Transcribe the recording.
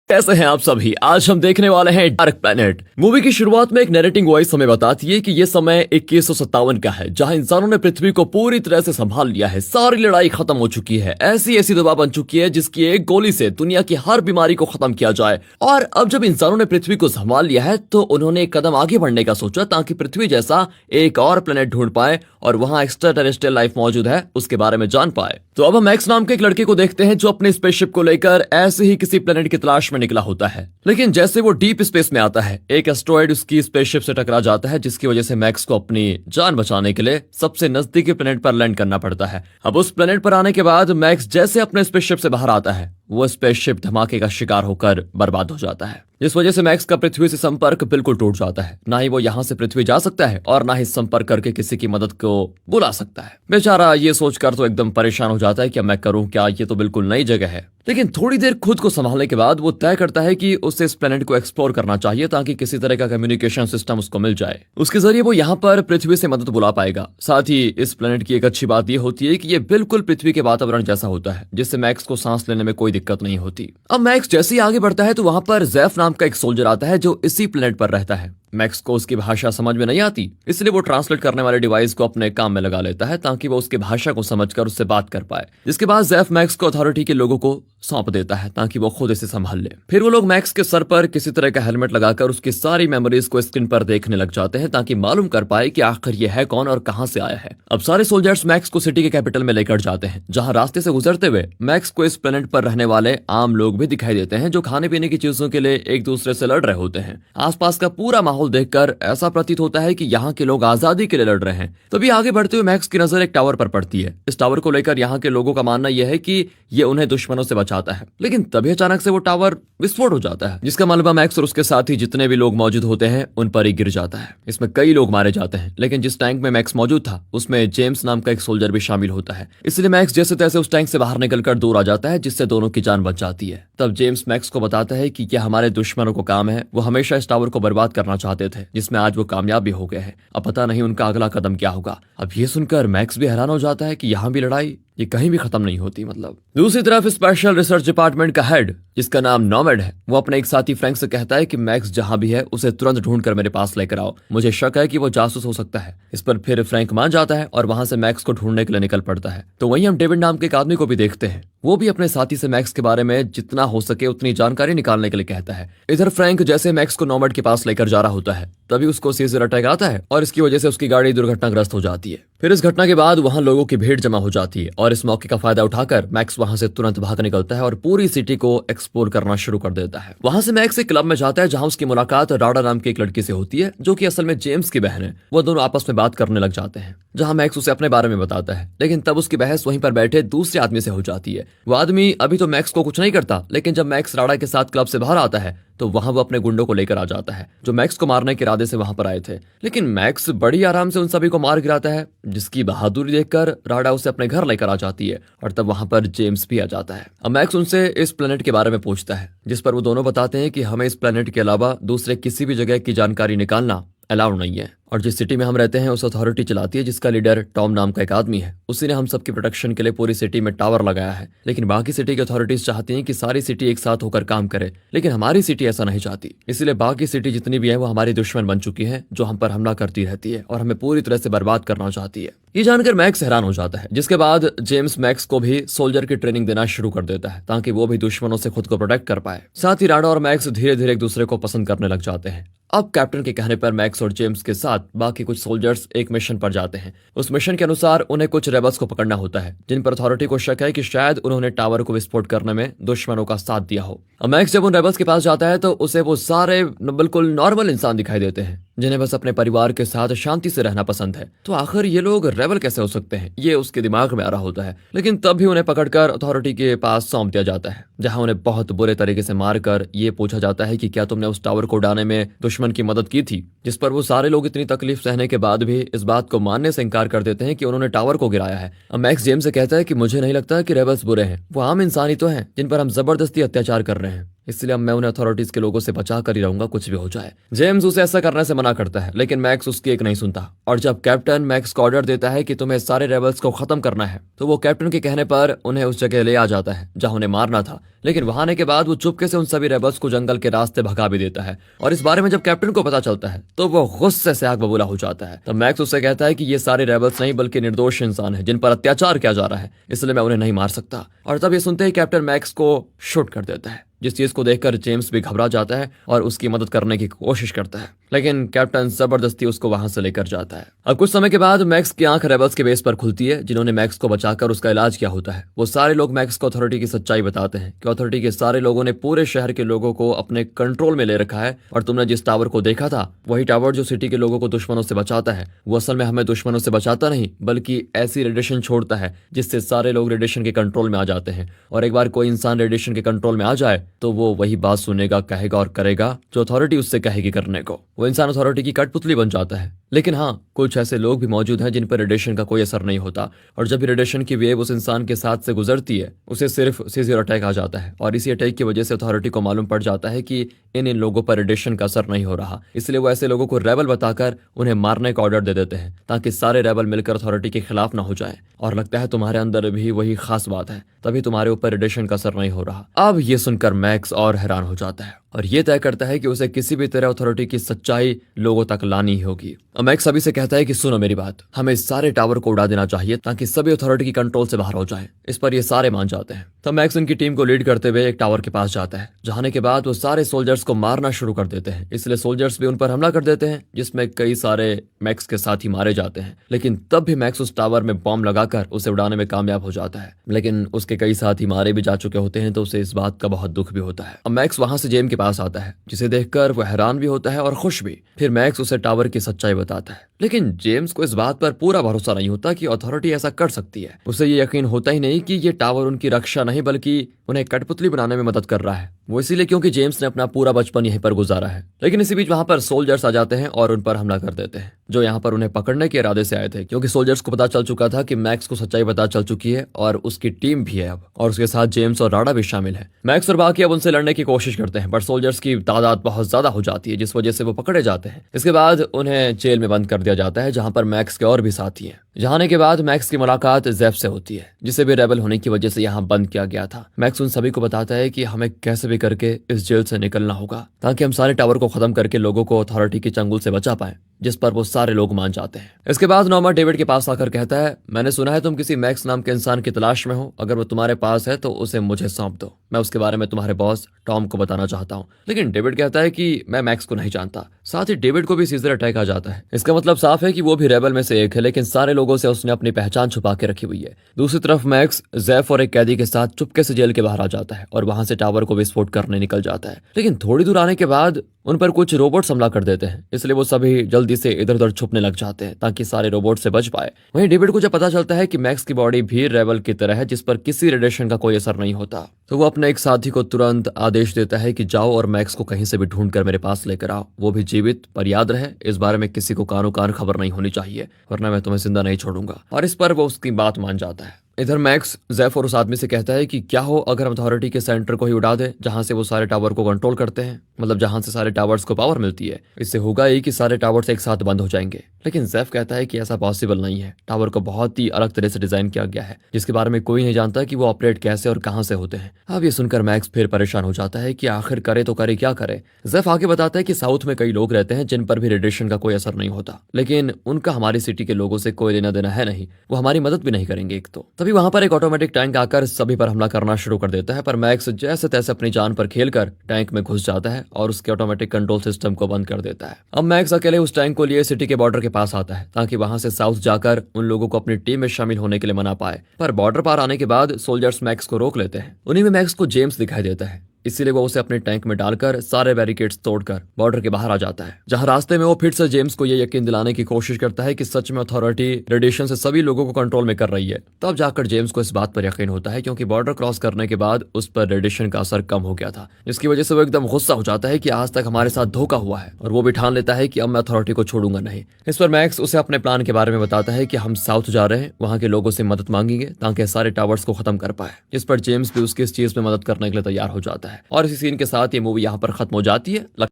कैसे हैं आप सभी। आज हम देखने वाले हैं डार्क प्लैनेट। मूवी की शुरुआत में एक नरेटिंग वॉइस हमें बताती है कि ये समय 2157 का है, जहां इंसानों ने पृथ्वी को पूरी तरह से संभाल लिया है। सारी लड़ाई खत्म हो चुकी है। ऐसी ऐसी दवा बन चुकी है जिसकी एक गोली से दुनिया की हर बीमारी को खत्म किया जाए। और अब जब इंसानों ने पृथ्वी को संभाल लिया है तो उन्होंने एक कदम आगे बढ़ने का सोचा, ताकि पृथ्वी जैसा एक और प्लेनेट ढूंढ पाए और वहां एक्स्ट्रा टेरेस्ट्रियल लाइफ मौजूद है उसके बारे में जान पाए। तो अब हम मैक्स नाम के एक लड़के को देखते हैं जो अपने स्पेसशिप को लेकर ऐसे ही किसी प्लेनेट की तलाश में निकला होता है। लेकिन जैसे वो डीप स्पेस में आता है, एक एस्ट्रॉयड उसकी स्पेसशिप से टकरा जाता है, जिसकी वजह से मैक्स को अपनी जान बचाने के लिए सबसे नजदीकी प्लेनेट पर लैंड करना पड़ता है। अब उस प्लेनेट पर आने के बाद मैक्स जैसे अपने स्पेसशिप से बाहर आता है, वो स्पेसशिप धमाके का शिकार होकर बर्बाद हो जाता है, जिस वजह से मैक्स का पृथ्वी से संपर्क बिल्कुल टूट जाता है। ना ही वो यहाँ से पृथ्वी जा सकता है और ना ही संपर्क करके किसी की मदद को बुला सकता है। बेचारा ये सोचकर तो एकदम परेशान हो जाता है कि मैं करूं क्या, ये तो बिल्कुल नई जगह है। लेकिन थोड़ी देर खुद को संभालने के बाद वो तय करता है कि उसे इस प्लेनेट को एक्सप्लोर करना चाहिए, ताकि किसी तरह का कम्युनिकेशन सिस्टम उसको मिल जाए। उसके जरिए वो यहाँ पर पृथ्वी से मदद बुला पाएगा। साथ ही इस प्लेनेट की एक अच्छी बात ये होती है कि ये बिल्कुल पृथ्वी के वातावरण जैसा होता है, जिससे मैक्स को सांस लेने में कोई दिक्कत नहीं होती। अब मैक्स जैसे ही आगे बढ़ता है तो वहां पर जैफ नाम का एक सोल्जर आता है जो इसी प्लेनेट पर रहता है। मैक्स को उसकी भाषा समझ में नहीं आती, इसलिए वो ट्रांसलेट करने वाले डिवाइस को अपने काम में लगा लेता है, ताकि वो उसकी भाषा को समझकर उससे बात कर पाए। जिसके बाद जैफ मैक्स को अथॉरिटी के लोगों को सौंप देता है, ताकि वो खुद इसे संभाल ले। फिर वो लोग मैक्स के सर पर किसी तरह का हेलमेट लगाकर उसकी सारी मेमोरीज को स्क्रीन पर देखने लग जाते हैं, ताकि मालूम कर पाए कि आखिर ये है कौन और कहां से आया है। अब सारे सोल्जर्स मैक्स को सिटी के कैपिटल में लेकर जाते हैं, जहां रास्ते से गुजरते हुए मैक्स को इस प्लेनेट पर रहने वाले आम लोग भी दिखाई देते हैं, जो खाने पीने की चीजों के लिए एक दूसरे से लड़ रहे होते हैं। आसपास का पूरा माहौल देखकर ऐसा प्रतीत होता है कि यहाँ के लोग आजादी के लिए लड़ रहे हैं। तभी आगे बढ़ते हुए मैक्स की नजर एक टावर पर पड़ती है। इस टावर को लेकर यहाँ के लोगों का मानना यह है कि ये उन्हें दुश्मनों से बचाता है। लेकिन तभी अचानक से वो टावर विस्फोट हो जाता है, जिसका मलबा मैक्स और उसके साथ ही जितने भी लोग मौजूद होते हैं उन पर ही गिर जाता है। इसमें कई लोग मारे जाते हैं, लेकिन जिस टैंक में मैक्स मौजूद था उसमें जेम्स नाम का एक सोल्जर भी शामिल होता है। इसलिए मैक्स जैसे तैसे उस टैंक से बाहर निकलकर दूर आ जाता है, जिससे दोनों की जान बच जाती है। तब जेम्स मैक्स को बताता है कि क्या हमारे दुश्मनों को काम है, वो हमेशा इस टावर को बर्बाद करना चाहते थे, जिसमें आज वो कामयाब भी हो गए हैं। अब पता नहीं उनका अगला कदम क्या होगा। अब ये सुनकर मैक्स भी हैरान हो जाता है कि यहाँ भी लड़ाई ये कहीं भी खत्म नहीं होती। मतलब दूसरी तरफ स्पेशल रिसर्च डिपार्टमेंट का हेड, जिसका नाम नॉमेड है, वो अपने एक साथी फ्रैंक से कहता है कि मैक्स जहां भी है उसे तुरंत ढूंढकर मेरे पास लेकर आओ। मुझे शक है कि वो जासूस हो सकता है। इस पर फिर फ्रैंक मान जाता है और वहां से मैक्स को ढूंढने के लिए निकल पड़ता है। तो वहीं हम डेविड नाम के एक आदमी को भी देखते हैं। वो भी अपने साथी से मैक्स के बारे में जितना हो सके उतनी जानकारी निकालने के लिए कहता है। इधर फ्रैंक जैसे मैक्स को नॉमेड के पास लेकर जा रहा होता है, तभी उसको सीजर अटैक आता है और इसकी वजह से उसकी गाड़ी दुर्घटनाग्रस्त हो जाती है। फिर इस घटना के बाद वहां लोगों की भीड़ जमा हो जाती है और इस मौके का फायदा उठाकर मैक्स वहां से तुरंत भाग निकलता है और पूरी सिटी को एक्सप्लोर करना शुरू कर देता है। वहां से मैक्स एक क्लब में जाता है, जहां उसकी मुलाकात राडा नाम की एक लड़की से होती है, जो कि असल में जेम्स की बहन है। वो दोनों आपस में बात करने लग जाते हैं, जहां मैक्स उसे अपने बारे में बताता है। लेकिन तब उसकी बहस वहीं पर बैठे दूसरे आदमी से हो जाती है। वो आदमी अभी तो मैक्स को कुछ नहीं करता, लेकिन जब मैक्स राडा के साथ क्लब से बाहर आता है तो वहां वो अपने गुंडों को लेकर आ जाता है, जो मैक्स को मारने के इरादे से वहां पर आए थे। लेकिन मैक्स बड़ी आराम से उन सभी को मार गिराता है, जिसकी बहादुरी देखकर राडा उसे अपने घर लेकर आ जाती है और तब वहां पर जेम्स भी आ जाता है। अब मैक्स उनसे इस प्लेनेट के बारे में पूछता है, जिस पर वो दोनों बताते हैं कि हमें इस प्लेनेट के अलावा दूसरे किसी भी जगह की जानकारी निकालना अलाउड नहीं है, और जिस सिटी में हम रहते हैं उस अथॉरिटी चलाती है, जिसका लीडर टॉम नाम का एक आदमी है। उसी ने हम सबकी प्रोटेक्शन के लिए पूरी सिटी में टावर लगाया है। लेकिन बाकी सिटी की अथॉरिटीज चाहती हैं कि सारी सिटी एक साथ होकर काम करे, लेकिन हमारी सिटी ऐसा नहीं चाहती। इसलिए बाकी सिटी जितनी भी है वो हमारी दुश्मन बन चुकी है, जो हम पर हमला करती रहती है और हमें पूरी तरह से बर्बाद करना चाहती है। ये जानकर मैक्स हैरान हो जाता है, जिसके बाद जेम्स मैक्स को भी सोल्जर की ट्रेनिंग देना शुरू कर देता है, ताकि वो भी दुश्मनों से खुद को प्रोटेक्ट कर पाए। साथ ही राडा और मैक्स धीरे धीरे एक दूसरे को पसंद करने लग जाते हैं। अब कैप्टन के कहने पर मैक्स और जेम्स के साथ बाकी कुछ सोल्जर्स एक मिशन पर जाते हैं। उस मिशन के अनुसार उन्हें कुछ रेबल्स को पकड़ना होता है, जिन पर अथॉरिटी को शक है कि शायद उन्होंने टावर को विस्फोट करने में दुश्मनों का साथ दिया हो। अब मैक्स जब उन रेबल्स के पास जाता है तो उसे वो सारे बिल्कुल नॉर्मल इंसान दिखाई देते हैं, जिन्हें बस अपने परिवार के साथ शांति से रहना पसंद है। तो आखिर ये लोग रेबल कैसे हो सकते हैं, ये उसके दिमाग में आ रहा होता है। लेकिन तब भी उन्हें पकड़कर अथॉरिटी के पास सौंप दिया जाता है, जहां उन्हें बहुत बुरे तरीके से मारकर ये पूछा जाता है कि क्या तुमने उस टावर को उड़ाने में दुश्मन की मदद की थी। जिस पर वो सारे लोग इतनी तकलीफ सहने के बाद भी इस बात को मानने से इनकार कर देते हैं कि उन्होंने टावर को गिराया है। अब मैक्स जेम्स से कहता है कि मुझे नहीं लगता कि रेबल्स बुरे हैं, वो आम इंसान ही तो हैं जिन पर हम जबरदस्ती अत्याचार कर रहे हैं। इसलिए अब मैं उन्हें अथॉरिटीज के लोगों से बचा कर ही रहूंगा, कुछ भी हो जाए। जेम्स उसे ऐसा करने से मना करता है, लेकिन मैक्स उसकी एक नहीं सुनता। और जब कैप्टन मैक्स को ऑर्डर देता है कि तुम्हें सारे रेबल्स को खत्म करना है, तो वो कैप्टन के कहने पर उन्हें उस जगह ले आ जाता है जहां उन्हें मारना था। लेकिन वहां आने के बाद वो चुपके से उन सभी रेबल्स को जंगल के रास्ते भगा भी देता है। और इस बारे में जब कैप्टन को पता चलता है तो वो गुस्से से आग बबूला हो जाता है। तब मैक्स उससे कहता है कि ये सारे रेबल्स नहीं बल्कि निर्दोष इंसान है जिन पर अत्याचार किया जा रहा है, इसलिए मैं उन्हें नहीं मार सकता। और तब ये सुनते ही कैप्टन मैक्स को शूट कर देता है, जिस चीज को देखकर जेम्स भी घबरा जाता है और उसकी मदद करने की कोशिश करता है। लेकिन कैप्टन जबरदस्ती उसको वहां से लेकर जाता है। अब कुछ समय के बाद मैक्स की आंख रेबल्स के बेस पर खुलती है जिन्होंने मैक्स को बचाकर उसका इलाज किया होता है। वो सारे लोग मैक्स को अथॉरिटी की सच्चाई बताते हैं कि अथॉरिटी के सारे लोगों ने पूरे शहर के लोगों को अपने कंट्रोल में ले रखा है, और तुमने जिस टावर को देखा था वही टावर जो सिटी के लोगों को दुश्मनों से बचाता है, वो असल में हमें दुश्मनों से बचाता नहीं बल्कि ऐसी रेडिएशन छोड़ता है जिससे सारे लोग रेडिएशन के कंट्रोल में आ जाते हैं। और एक बार कोई इंसान रेडिएशन के कंट्रोल में आ जाए तो वो वही बात सुनेगा, कहेगा और करेगा जो अथॉरिटी उससे कहेगी करने को। वो इंसान अथॉरिटी की कठपुतली बन जाता है। लेकिन हाँ, कुछ ऐसे लोग भी मौजूद हैं जिन पर रेडिएशन का कोई असर नहीं होता, और जब भी रेडिएशन की वेव उस इंसान के साथ से गुजरती है उसे सिर्फ सीजर अटैक आ जाता है। और इसी अटैक की वजह से अथॉरिटी को मालूम पड़ जाता है कि इन लोगों पर रेडिएशन का असर नहीं हो रहा, इसलिए वो ऐसे लोगों को रेबल बताकर उन्हें मारने का ऑर्डर दे देते हैं ताकि सारे रेबल मिलकर अथॉरिटी के खिलाफ ना हो जाए। और लगता है तुम्हारे अंदर भी वही खास बात है, तभी तुम्हारे ऊपर रेडिएशन का असर नहीं हो रहा। अब ये सुनकर मैक्स और हैरान हो जाता है और ये तय करता है कि उसे किसी भी तरह अथॉरिटी की सच्चाई लोगों तक लानी ही होगी। और मैक्स सभी से कहता है कि सुनो मेरी बात, हमें इस सारे टावर को उड़ा देना चाहिए ताकि सभी अथॉरिटी की कंट्रोल से बाहर हो जाए। इस पर ये सारे मान जाते हैं। तब मैक्स उनकी टीम को लीड करते हुए एक टावर के पास जाता है। जाने के बाद वो सारे सोल्जर्स को मारना शुरू कर देते हैं, इसलिए सोल्जर्स भी उन पर हमला कर देते हैं जिसमें कई सारे मैक्स के साथ ही मारे जाते हैं। लेकिन तब भी मैक्स उस टावर में बॉम्ब लगाकर उसे उड़ाने में कामयाब हो जाता है। लेकिन उसके कई साथी मारे भी जा चुके होते हैं तो उसे इस बात का बहुत दुख भी होता है। अब मैक्स वहां से जेम के पास आता है जिसे देखकर वो हैरान भी होता है और खुश भी। फिर मैक्स उसे टावर की सच्चाई बताता है, लेकिन जेम्स को इस बात पर पूरा भरोसा नहीं होता कि अथॉरिटी ऐसा कर सकती है। उसे ये यकीन होता ही नहीं कि ये टावर उनकी रक्षा नहीं बल्कि उन्हें कठपुतली बनाने में मदद कर रहा है। वो इसीलिए क्योंकि जेम्स ने अपना पूरा बचपन यहीं पर गुजारा है। लेकिन इसी बीच वहां पर सोल्जर्स आ जाते हैं और उन पर हमला कर देते हैं, जो यहाँ पर उन्हें पकड़ने के इरादे से आए थे, क्योंकि सोल्जर्स को पता चल चुका था कि मैक्स को सच्चाई पता चल चुकी है और उसकी टीम भी है अब, और उसके साथ जेम्स और राडा भी शामिल है। मैक्स और बाकी अब उनसे लड़ने की कोशिश करते हैं, पर सोल्जर्स की तादाद बहुत ज्यादा हो जाती है जिस वजह से वो पकड़े जाते हैं। इसके बाद उन्हें जेल में बंद कर दिया जाता है जहां पर मैक्स के और भी साथी हैं। यहाँ आने के बाद मैक्स की मुलाकात जेफ से होती है जिसे भी रेबल होने की वजह से यहाँ बंद किया गया था। मैक्स उन सभी को बताता है कि हमें कैसे भी करके इस जेल से निकलना होगा ताकि हम सारे टावर को खत्म करके लोगों को अथॉरिटी के चंगुल से बचा पाए, जिस पर वो सारे लोग मान जाते हैं। इसके बाद नॉर्मा डेविड के पास आकर कहता है, मैंने सुना है तुम किसी मैक्स नाम के इंसान की तलाश में हो, अगर वो तुम्हारे पास है तो उसे मुझे सौंप दो, मैं उसके बारे में तुम्हारे बॉस टॉम को बताना चाहता हूँ। लेकिन डेविड कहता है कि मैं मैक्स को नहीं जानता। साथ ही डेविड को भी सीजर अटैक आ जाता है। इसका मतलब साफ है कि वो भी रेबल में से एक है, लेकिन सारे लोगों से उसने अपनी पहचान छुपा के रखी हुई है। दूसरी तरफ मैक्स जेफ और एक कैदी के साथ चुपके से जेल के बाहर आ जाता है और वहां से टावर को विस्फोट करने निकल जाता है। लेकिन थोड़ी दूर आने के बाद उन पर कुछ रोबोट्स हमला कर देते हैं, इसलिए वो सभी जल्दी से इधर उधर छुपने लग जाते हैं ताकि सारे रोबोट से बच पाए। वहीं डेविड को जब पता चलता है कि मैक्स की बॉडी भी रेबल की तरह है जिस पर किसी रेडिएशन का कोई असर नहीं होता, तो वो अपने एक साथी को तुरंत आदेश देता है कि जाओ और मैक्स को कहीं से भी ढूंढ कर मेरे पास लेकर आओ, वो भी जीवित। पर याद रहे, इस बारे में किसी को कानो कान खबर नहीं होनी चाहिए, वरना मैं तुम्हें जिंदा नहीं छोड़ूंगा। और इस पर वो उसकी बात मान जाता है। इधर मैक्स जेफ और उस आदमी से कहता है कि क्या हो अगर हम अथॉरिटी के सेंटर को ही उड़ा दे जहां से वो सारे टावर को कंट्रोल करते हैं, मतलब जहां से सारे टावर्स को पावर मिलती है। इससे होगा ही कि सारे टावर्स एक साथ बंद हो जाएंगे। लेकिन जेफ कहता है कि ऐसा पॉसिबल नहीं है, टावर को बहुत ही अलग तरह से डिजाइन किया गया है जिसके बारे में कोई नहीं जानता कि वो ऑपरेट कैसे और कहां से होते हैं। अब ये सुनकर मैक्स फिर परेशान हो जाता है कि आखिर करे तो करे क्या करे। जेफ आगे बताता है कि साउथ में कई लोग रहते हैं जिन पर भी रेडिएशन का कोई असर नहीं होता, लेकिन उनका हमारी सिटी के लोगों से कोई लेना देना है नहीं, वो हमारी मदद भी नहीं करेंगे एक तो। तभी वहां पर एक ऑटोमेटिक टैंक आकर सभी पर हमला करना शुरू कर देता है, पर मैक्स जैसे तैसे अपनी जान पर खेलकर टैंक में घुस जाता है और उसके ऑटोमेटिक कंट्रोल सिस्टम को बंद कर देता है। अब मैक्स अकेले उस टैंक को लिए सिटी के बॉर्डर के पास आता है ताकि वहां से साउथ जाकर उन लोगों को अपनी टीम में शामिल होने के लिए मना पाए। पर बॉर्डर पार आने के बाद सोल्जर्स मैक्स को रोक लेते हैं। उन्हीं में मैक्स को जेम्स दिखाई देता है, इसीलिए वो उसे अपने टैंक में डालकर सारे बैरिकेड्स तोड़कर बॉर्डर के बाहर आ जाता है, जहां रास्ते में वो फिर से जेम्स को ये यकीन दिलाने की कोशिश करता है कि सच में अथॉरिटी रेडिएशन से सभी लोगों को कंट्रोल में कर रही है। तब जाकर जेम्स को इस बात पर यकीन होता है क्योंकि बॉर्डर क्रॉस करने के बाद उस पर रेडिएशन का असर कम हो गया था, जिसकी वजह से वो एकदम गुस्सा हो जाता है कि आज तक हमारे साथ धोखा हुआ है, और वो भी ठान लेता है कि अब मैं अथॉरिटी को छोड़ूंगा नहीं। इस पर मैक्स उसे अपने प्लान के बारे में बताता है कि हम साउथ जा रहे हैं, वहां के लोगों से मदद मांगेंगे ताकि सारे टावर्स को खत्म कर पाए, जिस पर जेम्स भी उसकी इस चीज में मदद करने के लिए तैयार हो जाता है। और इसी सीन के साथ ये मूवी यहाँ पर खत्म हो जाती है।